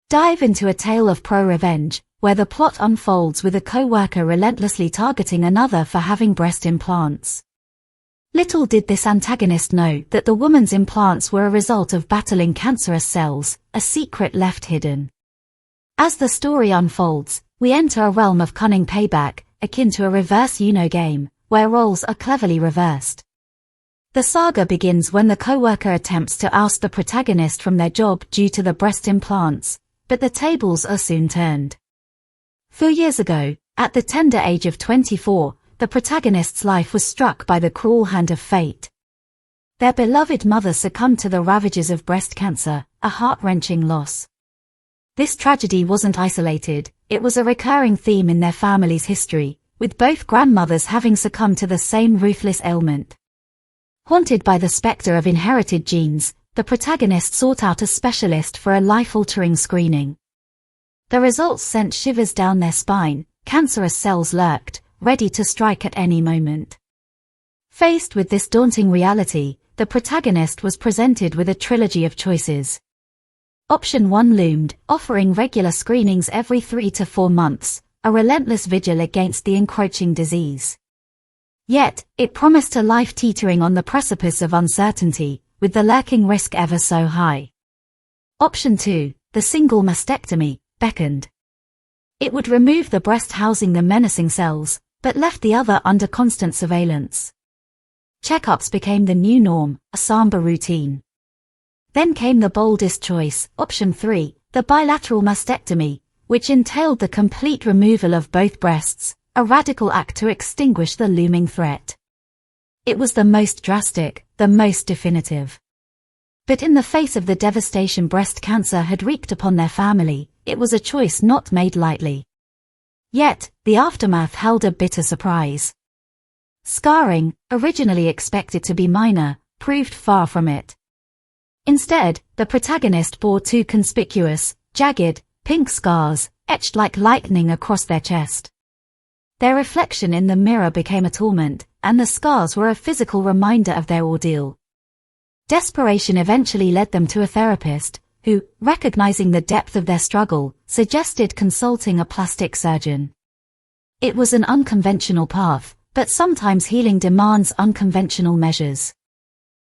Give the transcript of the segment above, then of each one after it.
Dive into a tale of ProRevenge, where the plot unfolds with a co-worker relentlessly targeting another for having breast implants. Little did this antagonist know that the woman's implants were a result of battling cancerous cells, a secret left hidden. As the story unfolds, we enter a realm of cunning payback, akin to a reverse Uno game, where roles are cleverly reversed. The saga begins when the co-worker attempts to oust the protagonist from their job due to the breast implants, but the tables are soon turned. 4 years ago, at the tender age of 24, the protagonist's life was struck by the cruel hand of fate. Their beloved mother succumbed to the ravages of breast cancer, a heart-wrenching loss. This tragedy wasn't isolated, it was a recurring theme in their family's history, with both grandmothers having succumbed to the same ruthless ailment. Haunted by the specter of inherited genes, the protagonist sought out a specialist for a life-altering screening. The results sent shivers down their spine. Cancerous cells lurked, ready to strike at any moment. Faced with this daunting reality, the protagonist was presented with a trilogy of choices. Option 1 loomed, offering regular screenings every 3 to 4 months, a relentless vigil against the encroaching disease. Yet, it promised a life teetering on the precipice of uncertainty, with the lurking risk ever so high. Option 2, the single mastectomy, beckoned. It would remove the breast housing the menacing cells, but left the other under constant surveillance. Checkups became the new norm, a somber routine. Then came the boldest choice, option 3, the bilateral mastectomy, which entailed the complete removal of both breasts, a radical act to extinguish the looming threat. It was the most drastic, the most definitive. But in the face of the devastation breast cancer had wreaked upon their family, it was a choice not made lightly. Yet, the aftermath held a bitter surprise. Scarring, originally expected to be minor, proved far from it. Instead, the protagonist bore 2 conspicuous, jagged, pink scars, etched like lightning across their chest. Their reflection in the mirror became a torment, and the scars were a physical reminder of their ordeal. Desperation eventually led them to a therapist, who, recognizing the depth of their struggle, suggested consulting a plastic surgeon. It was an unconventional path, but sometimes healing demands unconventional measures.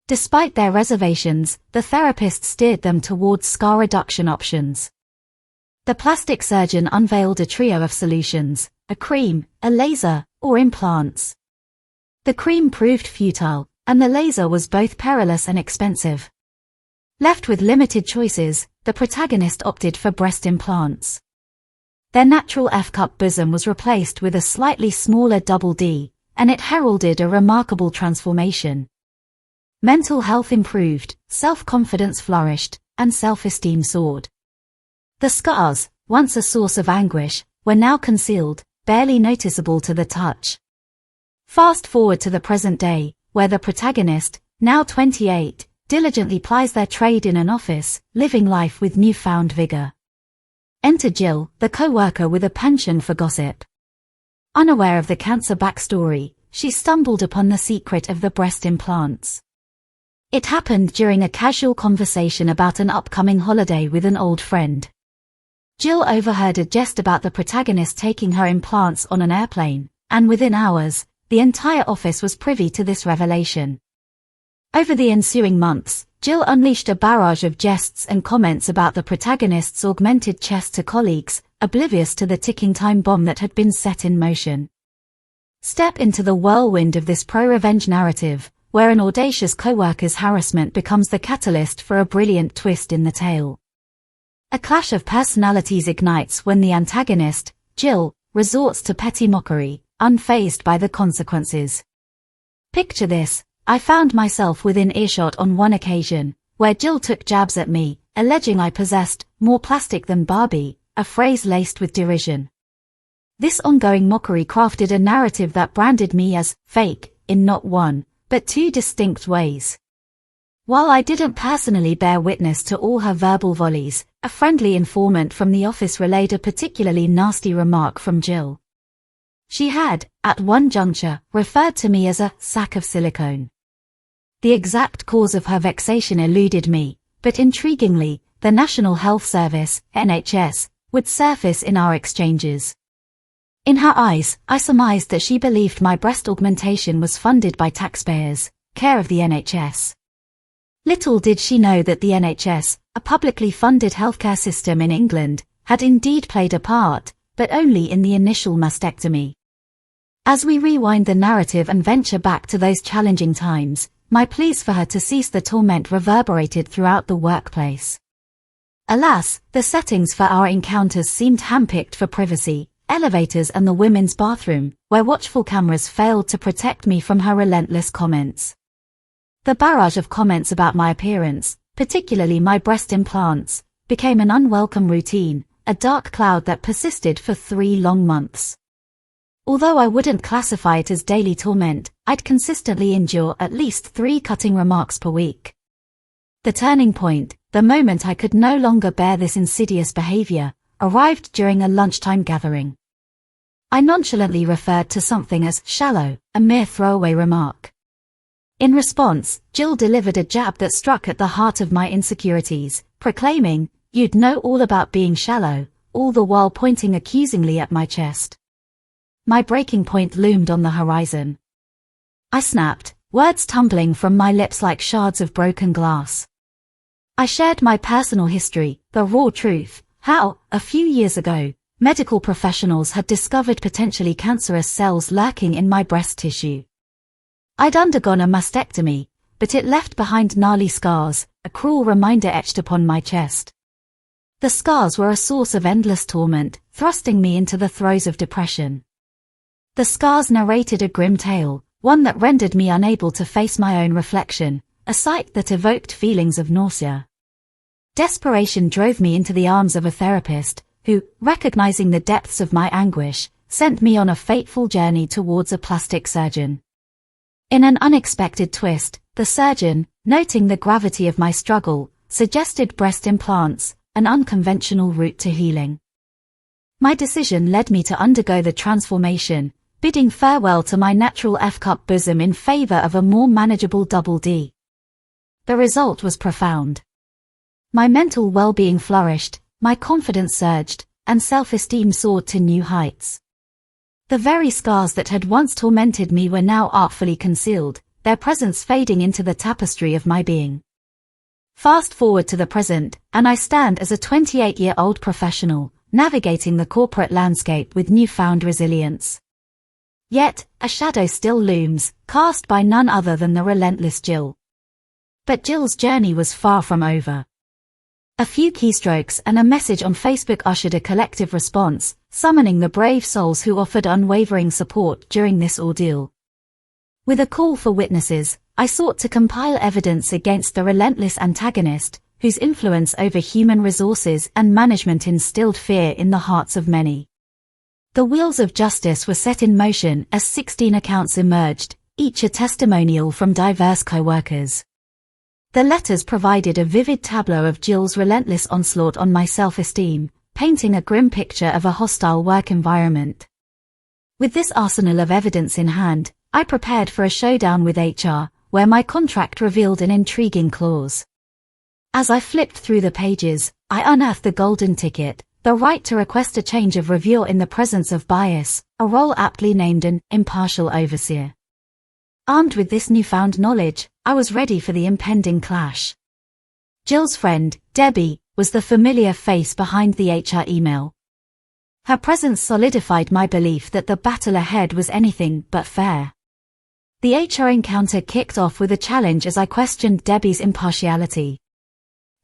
Despite their reservations, the therapist steered them towards scar reduction options. The plastic surgeon unveiled a trio of solutions: a cream, a laser, or implants. The cream proved futile, and the laser was both perilous and expensive. Left with limited choices, the protagonist opted for breast implants. Their natural F-cup bosom was replaced with a slightly smaller double D, and it heralded a remarkable transformation. Mental health improved, self-confidence flourished, and self-esteem soared. The scars, once a source of anguish, were now concealed, barely noticeable to the touch. Fast forward to the present day, where the protagonist, now 28, diligently plies their trade in an office, living life with newfound vigor. Enter Jill, the co-worker with a penchant for gossip. Unaware of the cancer backstory, she stumbled upon the secret of the breast implants. It happened during a casual conversation about an upcoming holiday with an old friend. Jill overheard a jest about the protagonist taking her implants on an airplane, and within hours, the entire office was privy to this revelation. Over the ensuing months, Jill unleashed a barrage of jests and comments about the protagonist's augmented chest to colleagues, oblivious to the ticking time bomb that had been set in motion. Step into the whirlwind of this pro-revenge narrative, where an audacious co-worker's harassment becomes the catalyst for a brilliant twist in the tale. A clash of personalities ignites when the antagonist, Jill, resorts to petty mockery, unfazed by the consequences. Picture this: I found myself within earshot on one occasion, where Jill took jabs at me, alleging I possessed more plastic than Barbie, a phrase laced with derision. This ongoing mockery crafted a narrative that branded me as fake, in not one, but 2 distinct ways. While I didn't personally bear witness to all her verbal volleys, a friendly informant from the office relayed a particularly nasty remark from Jill. She had, at one juncture, referred to me as a sack of silicone. The exact cause of her vexation eluded me, but intriguingly, the National Health Service, NHS, would surface in our exchanges. In her eyes, I surmised that she believed my breast augmentation was funded by taxpayers, care of the NHS. Little did she know that the NHS, a publicly funded healthcare system in England, had indeed played a part, but only in the initial mastectomy. As we rewind the narrative and venture back to those challenging times, my pleas for her to cease the torment reverberated throughout the workplace. Alas, the settings for our encounters seemed handpicked for privacy, elevators and the women's bathroom, where watchful cameras failed to protect me from her relentless comments. The barrage of comments about my appearance, particularly my breast implants, became an unwelcome routine, a dark cloud that persisted for 3 long months. Although I wouldn't classify it as daily torment, I'd consistently endure at least 3 cutting remarks per week. The turning point, the moment I could no longer bear this insidious behavior, arrived during a lunchtime gathering. I nonchalantly referred to something as shallow, a mere throwaway remark. In response, Jill delivered a jab that struck at the heart of my insecurities, proclaiming, "You'd know all about being shallow," all the while pointing accusingly at my chest. My breaking point loomed on the horizon. I snapped, words tumbling from my lips like shards of broken glass. I shared my personal history, the raw truth, how, a few years ago, medical professionals had discovered potentially cancerous cells lurking in my breast tissue. I'd undergone a mastectomy, but it left behind gnarly scars, a cruel reminder etched upon my chest. The scars were a source of endless torment, thrusting me into the throes of depression. The scars narrated a grim tale, one that rendered me unable to face my own reflection, a sight that evoked feelings of nausea. Desperation drove me into the arms of a therapist, who, recognizing the depths of my anguish, sent me on a fateful journey towards a plastic surgeon. In an unexpected twist, the surgeon, noting the gravity of my struggle, suggested breast implants, an unconventional route to healing. My decision led me to undergo the transformation, bidding farewell to my natural F-cup bosom in favor of a more manageable double D. The result was profound. My mental well-being flourished, my confidence surged, and self-esteem soared to new heights. The very scars that had once tormented me were now artfully concealed, their presence fading into the tapestry of my being. Fast forward to the present, and I stand as a 28-year-old professional, navigating the corporate landscape with newfound resilience. Yet, a shadow still looms, cast by none other than the relentless Jill. But Jill's journey was far from over. A few keystrokes and a message on Facebook ushered a collective response, summoning the brave souls who offered unwavering support during this ordeal. With a call for witnesses, I sought to compile evidence against the relentless antagonist, whose influence over human resources and management instilled fear in the hearts of many. The wheels of justice were set in motion as 16 accounts emerged, each a testimonial from diverse co-workers. The letters provided a vivid tableau of Jill's relentless onslaught on my self-esteem, painting a grim picture of a hostile work environment. With this arsenal of evidence in hand, I prepared for a showdown with HR, where my contract revealed an intriguing clause. As I flipped through the pages, I unearthed the golden ticket, the right to request a change of review in the presence of bias, a role aptly named an impartial overseer. Armed with this newfound knowledge, I was ready for the impending clash. Jill's friend, Debbie, was the familiar face behind the HR email. Her presence solidified my belief that the battle ahead was anything but fair. The HR encounter kicked off with a challenge as I questioned Debbie's impartiality.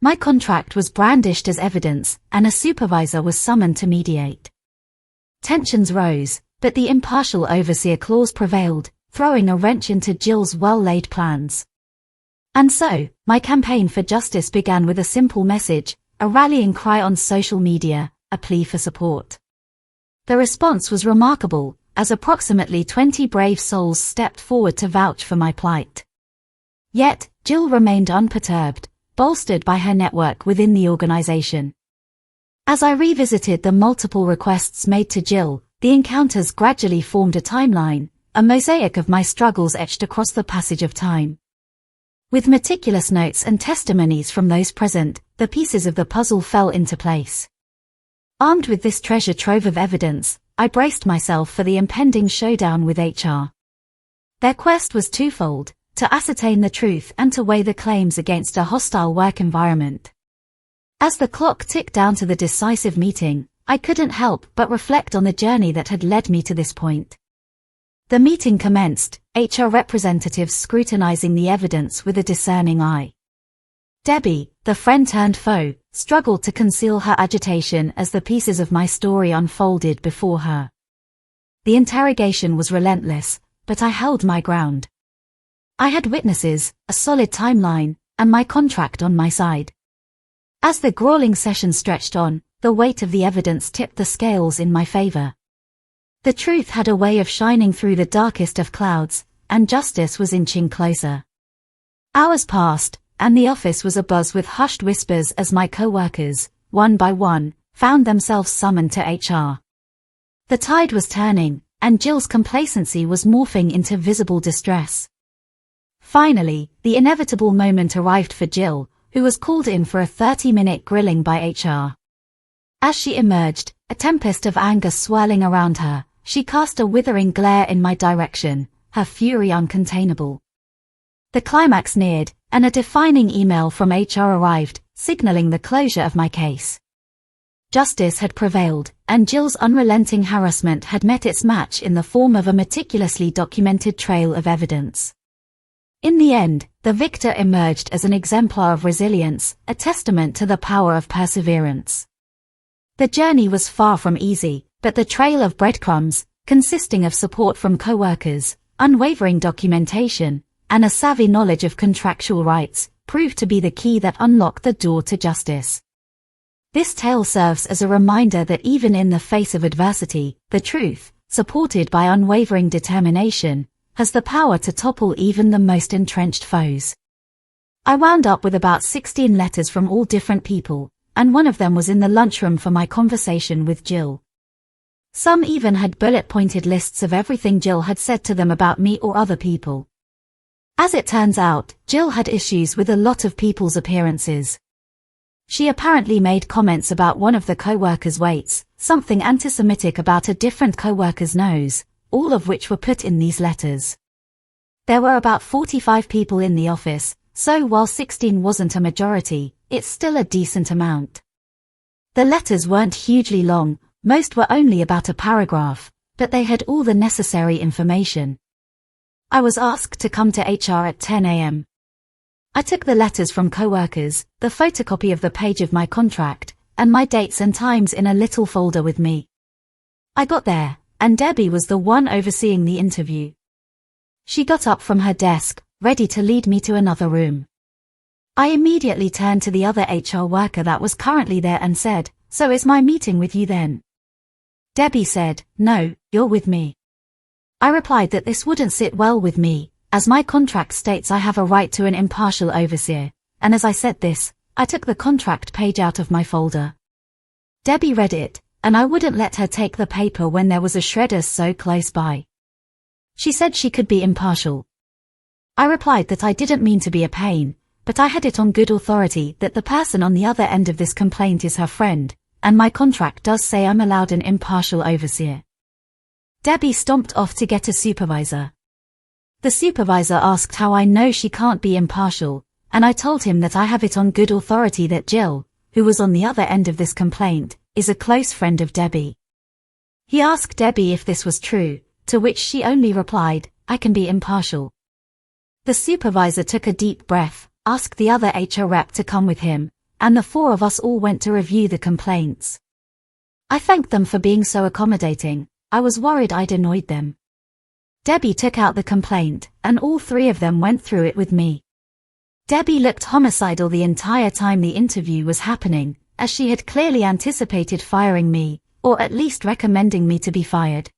My contract was brandished as evidence, and a supervisor was summoned to mediate. Tensions rose, but the impartial overseer clause prevailed, throwing a wrench into Jill's well-laid plans. And so, my campaign for justice began with a simple message, a rallying cry on social media, a plea for support. The response was remarkable, as approximately 20 brave souls stepped forward to vouch for my plight. Yet, Jill remained unperturbed, bolstered by her network within the organization. As I revisited the multiple requests made to Jill, the encounters gradually formed a timeline, a mosaic of my struggles etched across the passage of time. With meticulous notes and testimonies from those present, the pieces of the puzzle fell into place. Armed with this treasure trove of evidence, I braced myself for the impending showdown with HR. Their quest was twofold: to ascertain the truth and to weigh the claims against a hostile work environment. As the clock ticked down to the decisive meeting, I couldn't help but reflect on the journey that had led me to this point. The meeting commenced, HR representatives scrutinizing the evidence with a discerning eye. Debbie, the friend turned foe, struggled to conceal her agitation as the pieces of my story unfolded before her. The interrogation was relentless, but I held my ground. I had witnesses, a solid timeline, and my contract on my side. As the grueling session stretched on, the weight of the evidence tipped the scales in my favor. The truth had a way of shining through the darkest of clouds, and justice was inching closer. Hours passed, and the office was abuzz with hushed whispers as my co-workers, one by one, found themselves summoned to HR. The tide was turning, and Jill's complacency was morphing into visible distress. Finally, the inevitable moment arrived for Jill, who was called in for a 30-minute grilling by HR. As she emerged, a tempest of anger swirling around her, she cast a withering glare in my direction, her fury uncontainable. The climax neared, and a defining email from HR arrived, signaling the closure of my case. Justice had prevailed, and Jill's unrelenting harassment had met its match in the form of a meticulously documented trail of evidence. In the end, the victor emerged as an exemplar of resilience, a testament to the power of perseverance. The journey was far from easy, but the trail of breadcrumbs, consisting of support from co-workers, unwavering documentation, and a savvy knowledge of contractual rights, proved to be the key that unlocked the door to justice. This tale serves as a reminder that even in the face of adversity, the truth, supported by unwavering determination, has the power to topple even the most entrenched foes. I wound up with about 16 letters from all different people, and one of them was in the lunchroom for my conversation with Jill. Some even had bullet-pointed lists of everything Jill had said to them about me or other people. As it turns out, Jill had issues with a lot of people's appearances. She apparently made comments about one of the co-workers' weights, something anti-Semitic about a different co-worker's nose, all of which were put in these letters. There were about 45 people in the office, so while 16 wasn't a majority, it's still a decent amount. The letters weren't hugely long, most were only about a paragraph, but they had all the necessary information. I was asked to come to HR at 10 a.m. I took the letters from co-workers, the photocopy of the page of my contract, and my dates and times in a little folder with me. I got there, and Debbie was the one overseeing the interview. She got up from her desk, ready to lead me to another room. I immediately turned to the other HR worker that was currently there and said, "So is my meeting with you then?" Debbie said, "No, you're with me." I replied that this wouldn't sit well with me, as my contract states I have a right to an impartial overseer, and as I said this, I took the contract page out of my folder. Debbie read it, and I wouldn't let her take the paper when there was a shredder so close by. She said she could be impartial. I replied that I didn't mean to be a pain, but I had it on good authority that the person on the other end of this complaint is her friend, and my contract does say I'm allowed an impartial overseer. Debbie stomped off to get a supervisor. The supervisor asked how I know she can't be impartial, and I told him that I have it on good authority that Jill, who was on the other end of this complaint, is a close friend of Debbie. He asked Debbie if this was true, to which she only replied, "I can be impartial." The supervisor took a deep breath, asked the other HR rep to come with him, and the four of us all went to review the complaints. I thanked them for being so accommodating. I was worried I'd annoyed them. Debbie took out the complaint, and all three of them went through it with me. Debbie looked homicidal the entire time the interview was happening, as she had clearly anticipated firing me, or at least recommending me to be fired.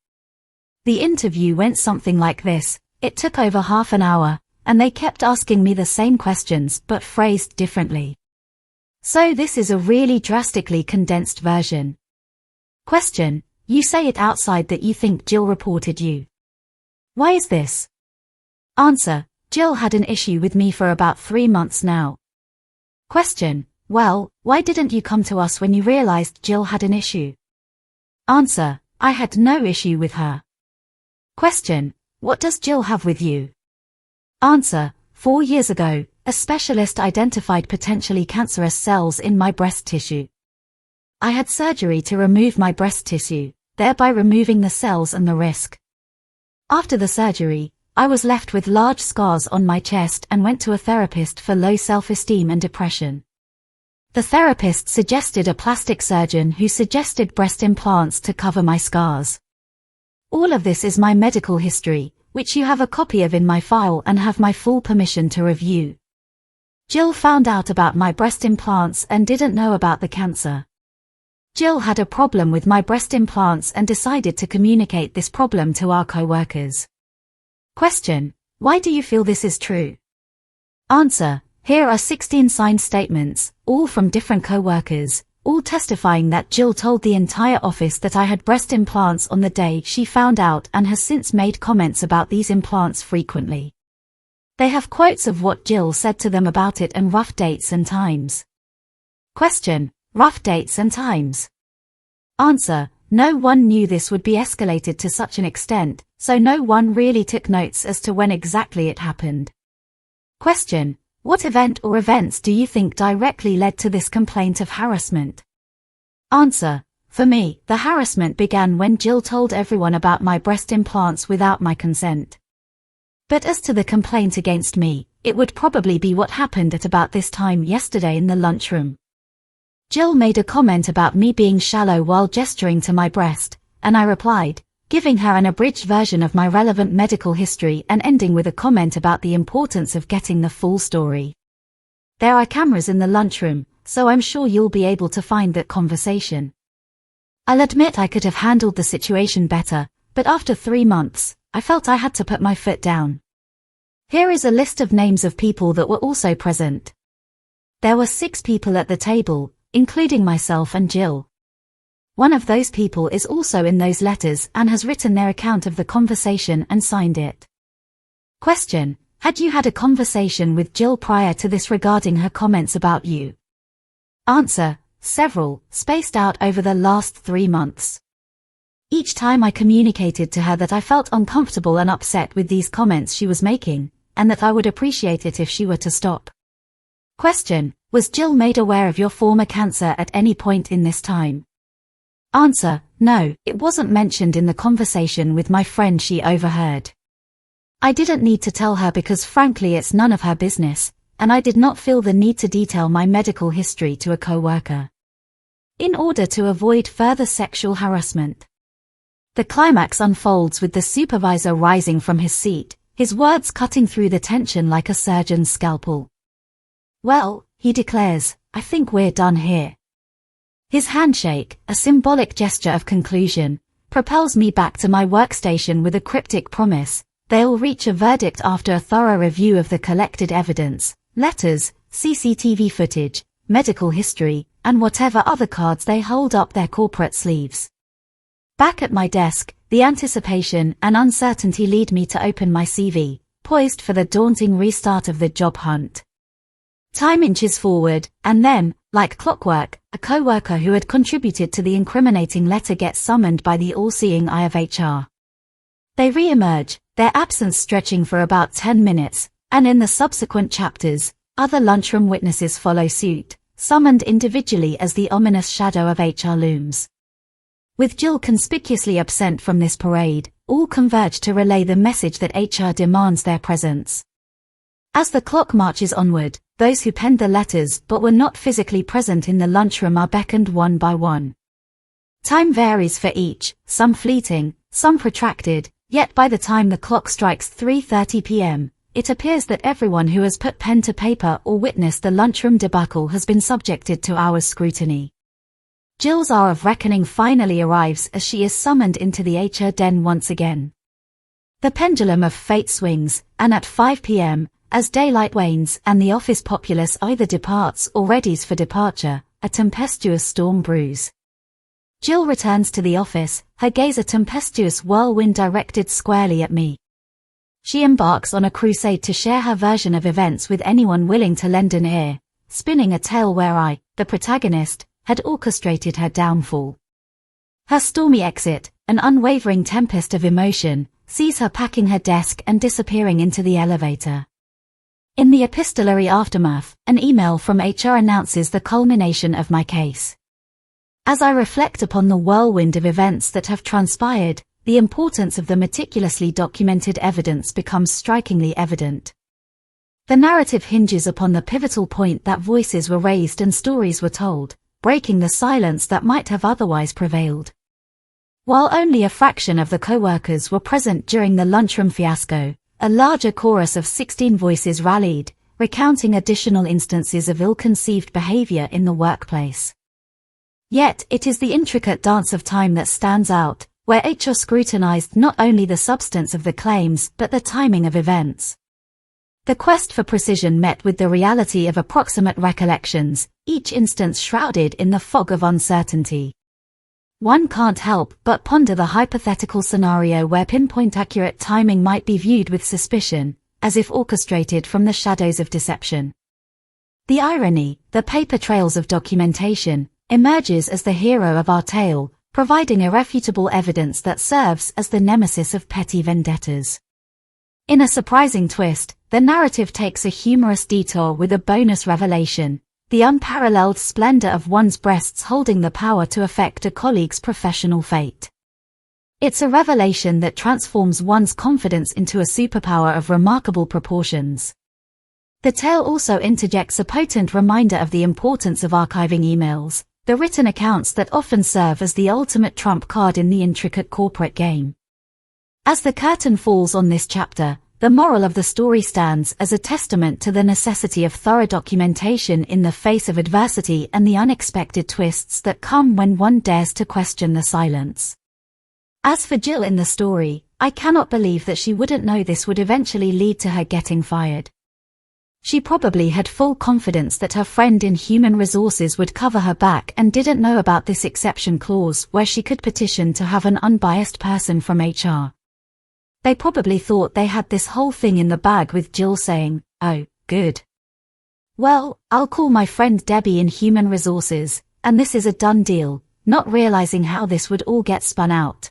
The interview went something like this. It took over half an hour, and they kept asking me the same questions but phrased differently. So this is a really drastically condensed version. Question: you say it outside that you think Jill reported you. Why is this? Answer: Jill had an issue with me for about 3 months now. Question: Well, why didn't you come to us when you realized Jill had an issue? Answer: I had no issue with her. Question: What does Jill have with you? Answer: 4 years ago, a specialist identified potentially cancerous cells in my breast tissue. I had surgery to remove my breast tissue, thereby removing the cells and the risk. After the surgery, I was left with large scars on my chest and went to a therapist for low self-esteem and depression. The therapist suggested a plastic surgeon who suggested breast implants to cover my scars. All of this is my medical history, which you have a copy of in my file and have my full permission to review. Jill found out about my breast implants and didn't know about the cancer. Jill had a problem with my breast implants and decided to communicate this problem to our co-workers. Question: Why do you feel this is true? Answer: Here are 16 signed statements, all from different co-workers, all testifying that Jill told the entire office that I had breast implants on the day she found out and has since made comments about these implants frequently. They have quotes of what Jill said to them about it and rough dates and times. Question: Rough dates and times? Answer: No one knew this would be escalated to such an extent, so no one really took notes as to when exactly it happened. Question: What event or events do you think directly led to this complaint of harassment? Answer: For me, the harassment began when Jill told everyone about my breast implants without my consent. But as to the complaint against me, it would probably be what happened at about this time yesterday in the lunchroom. Jill made a comment about me being shallow while gesturing to my breast, and I replied, giving her an abridged version of my relevant medical history and ending with a comment about the importance of getting the full story. There are cameras in the lunchroom, so I'm sure you'll be able to find that conversation. I'll admit I could have handled the situation better, but after 3 months, I felt I had to put my foot down. Here is a list of names of people that were also present. There were 6 people at the table, including myself and Jill. One of those people is also in those letters and has written their account of the conversation and signed it. Question: Had you had a conversation with Jill prior to this regarding her comments about you? Answer: Several, spaced out over the last 3 months. Each time I communicated to her that I felt uncomfortable and upset with these comments she was making, and that I would appreciate it if she were to stop. Question: Was Jill made aware of your former cancer at any point in this time? Answer: No, it wasn't mentioned in the conversation with my friend she overheard. I didn't need to tell her because frankly it's none of her business, and I did not feel the need to detail my medical history to a co-worker. In order to avoid further sexual harassment. The climax unfolds with the supervisor rising from his seat, his words cutting through the tension like a surgeon's scalpel. Well, he declares, I think we're done here. His handshake, a symbolic gesture of conclusion, propels me back to my workstation with a cryptic promise: they'll reach a verdict after a thorough review of the collected evidence, letters, CCTV footage, medical history, and whatever other cards they hold up their corporate sleeves. Back at my desk, the anticipation and uncertainty lead me to open my CV, poised for the daunting restart of the job hunt. Time inches forward, and then, like clockwork, a co-worker who had contributed to the incriminating letter gets summoned by the all-seeing eye of HR. They re-emerge, their absence stretching for about 10 minutes, and in the subsequent chapters, other lunchroom witnesses follow suit, summoned individually as the ominous shadow of HR looms. With Jill conspicuously absent from this parade, all converge to relay the message that HR demands their presence. As the clock marches onward, those who penned the letters but were not physically present in the lunchroom are beckoned one by one. Time varies for each, some fleeting, some protracted, yet by the time the clock strikes 3:30 p.m., it appears that everyone who has put pen to paper or witnessed the lunchroom debacle has been subjected to hours' scrutiny. Jill's hour of reckoning finally arrives as she is summoned into the HR den once again. The pendulum of fate swings, and at 5 p.m., as daylight wanes and the office populace either departs or readies for departure, a tempestuous storm brews. Jill returns to the office, her gaze a tempestuous whirlwind directed squarely at me. She embarks on a crusade to share her version of events with anyone willing to lend an ear, spinning a tale where I, the protagonist, had orchestrated her downfall. Her stormy exit, an unwavering tempest of emotion, sees her packing her desk and disappearing into the elevator. In the epistolary aftermath, an email from HR announces the culmination of my case. As I reflect upon the whirlwind of events that have transpired, the importance of the meticulously documented evidence becomes strikingly evident. The narrative hinges upon the pivotal point that voices were raised and stories were told, breaking the silence that might have otherwise prevailed. While only a fraction of the co-workers were present during the lunchroom fiasco, a larger chorus of 16 voices rallied, recounting additional instances of ill-conceived behavior in the workplace. Yet, it is the intricate dance of time that stands out, where HR scrutinized not only the substance of the claims but the timing of events. The quest for precision met with the reality of approximate recollections, each instance shrouded in the fog of uncertainty. One can't help but ponder the hypothetical scenario where pinpoint-accurate timing might be viewed with suspicion, as if orchestrated from the shadows of deception. The irony, the paper trails of documentation, emerges as the hero of our tale, providing irrefutable evidence that serves as the nemesis of petty vendettas. In a surprising twist, the narrative takes a humorous detour with a bonus revelation: the unparalleled splendor of one's breasts holding the power to affect a colleague's professional fate. It's a revelation that transforms one's confidence into a superpower of remarkable proportions. The tale also interjects a potent reminder of the importance of archiving emails, the written accounts that often serve as the ultimate trump card in the intricate corporate game. As the curtain falls on this chapter, the moral of the story stands as a testament to the necessity of thorough documentation in the face of adversity and the unexpected twists that come when one dares to question the silence. As for Jill in the story, I cannot believe that she wouldn't know this would eventually lead to her getting fired. She probably had full confidence that her friend in human resources would cover her back and didn't know about this exception clause where she could petition to have an unbiased person from HR. They probably thought they had this whole thing in the bag, with Jill saying, "Oh, good. Well, I'll call my friend Debbie in human resources, and this is a done deal," not realizing how this would all get spun out.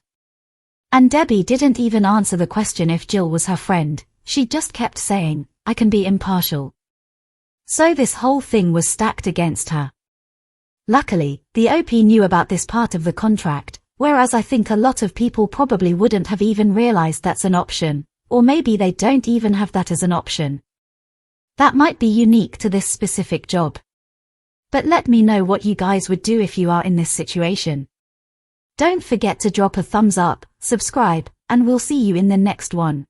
And Debbie didn't even answer the question if Jill was her friend, she just kept saying, "I can be impartial." So this whole thing was stacked against her. Luckily, the OP knew about this part of the contract, whereas I think a lot of people probably wouldn't have even realized that's an option, or maybe they don't even have that as an option. That might be unique to this specific job. But let me know what you guys would do if you are in this situation. Don't forget to drop a thumbs up, subscribe, and we'll see you in the next one.